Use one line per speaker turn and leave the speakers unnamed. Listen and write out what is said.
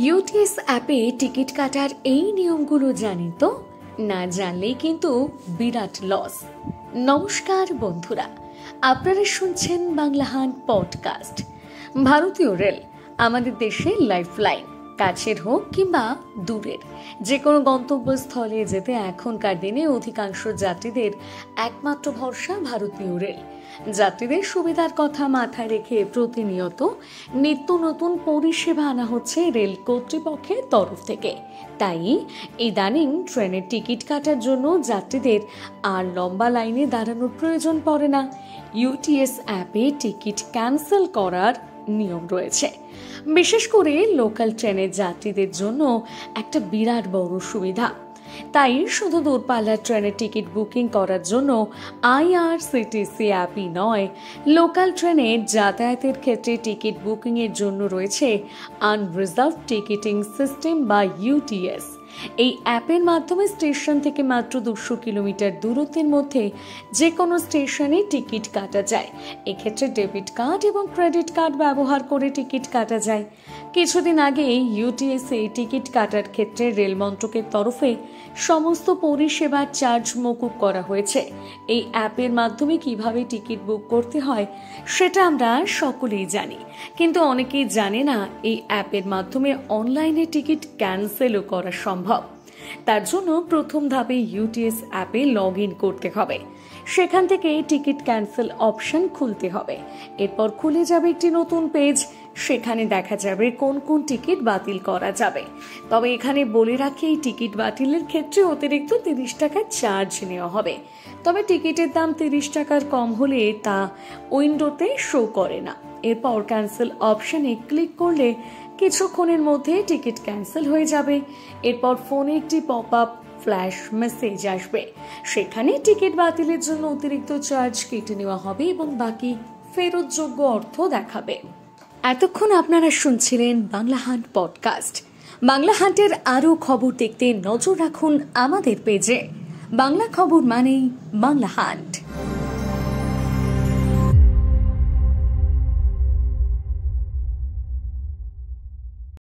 UTS অ্যাপে ticket কাটার এই নিয়মগুলো জানি তো, না জানলেই কিন্তু বিরাট লস। নমস্কার বন্ধুরা, আপনারা শুনছেন বাংলাহান পডকাস্ট। ভারতীয় রেল আমাদের দেশের লাইফলাইন। কাছের হোক কিংবা দূরের যে কোনো গন্তব্যস্থলে যেতে এখনকার দিনে অধিকাংশ যাত্রীদের একমাত্র ভরসা ভারতীয় রেল। যাত্রীদের সুবিধার কথা মাথায় রেখে প্রতিনিয়ত নিত্য নতুন পরিষেবা আনা হচ্ছে রেল কর্তৃপক্ষের তরফ থেকে। তাই ইদানিং ট্রেনের টিকিট কাটার জন্য যাত্রীদের আর লম্বা লাইনে দাঁড়ানোর প্রয়োজন পড়ে না। ইউটিএস অ্যাপে টিকিট ক্যান্সেল করার নিয়ম রয়েছে। বিশেষ করে লোকাল ট্রেনের যাত্রীদের জন্য একটা বিরাট বড় সুবিধা। তাই শুধু দূরপাল্লার ট্রেনের টিকিট বুকিং করার জন্য আইআরসিটিসি অ্যাপই নয়, লোকাল ট্রেনে যাতায়াতের ক্ষেত্রে টিকিট বুকিং এর জন্য রয়েছে আনরিজার্ভ টিকিটিং সিস্টেম বা ইউটিএস। এই অ্যাপের মাধ্যমে স্টেশন থেকে মাত্র 200 কিলোমিটার দূরত্বের মধ্যে যে কোনো স্টেশনে টিকিট কাটা যায়। এক্ষেত্রে ডেবিট কার্ড এবং ক্রেডিট কার্ড ব্যবহার করে টিকিট কাটা যায়। কিছুদিন আগে ইউটিএসে টিকিট কাটার ক্ষেত্রে রেল মন্ত্রকের তরফে সমস্ত পরিষেবার চার্জ মকুব করা হয়েছে। এই অ্যাপের মাধ্যমে কিভাবে টিকিট বুক করতে হয় সেটা আমরা সকলেই জানি, কিন্তু অনেকেই জানে না এই অ্যাপের মাধ্যমে অনলাইনে টিকিট ক্যান্সেলও করা সম্ভব। তার জন্য প্রথম ধাপে ইউটিএস অ্যাপে লগ ইন করতে হবে। সেখান থেকে টিকিট ক্যান্সেল অপশন খুলতে হবে। এরপর খুলে যাবে একটি নতুন পেজ। সেখানে দেখা যাবে কোন কোন টিকিট বাতিল করা যাবে। তবে এখানে বলে রাখি, এই টিকিট বাতিলের ক্ষেত্রে অতিরিক্ত 30 টাকার চার্জ নেওয়া হবে। তবে টিকিটের দাম 30 টাকার কম হলে তা উইন্ডোতে শো করে না। এরপর ক্যান্সেল অপশনে ক্লিক করলে কিছুক্ষণের মধ্যে টিকিট ক্যান্সেল হয়ে যাবে। এরপর ফোনে একটি পপ আপ ফ্ল্যাশ মেসেজ আসবে। সেখানে টিকিট বাতিলের জন্য অতিরিক্ত চার্জ কেটে নেওয়া হবে এবং বাকি ফেরতযোগ্য অর্থ দেখাবে। এতক্ষণ আপনারা শুনছিলেন বাংলাহান পডকাস্ট। বাংলাহান্টের আরও খবর দেখতে নজর রাখুন আমাদের পেজে। বাংলা খবর মানেই বাংলাহান্ট।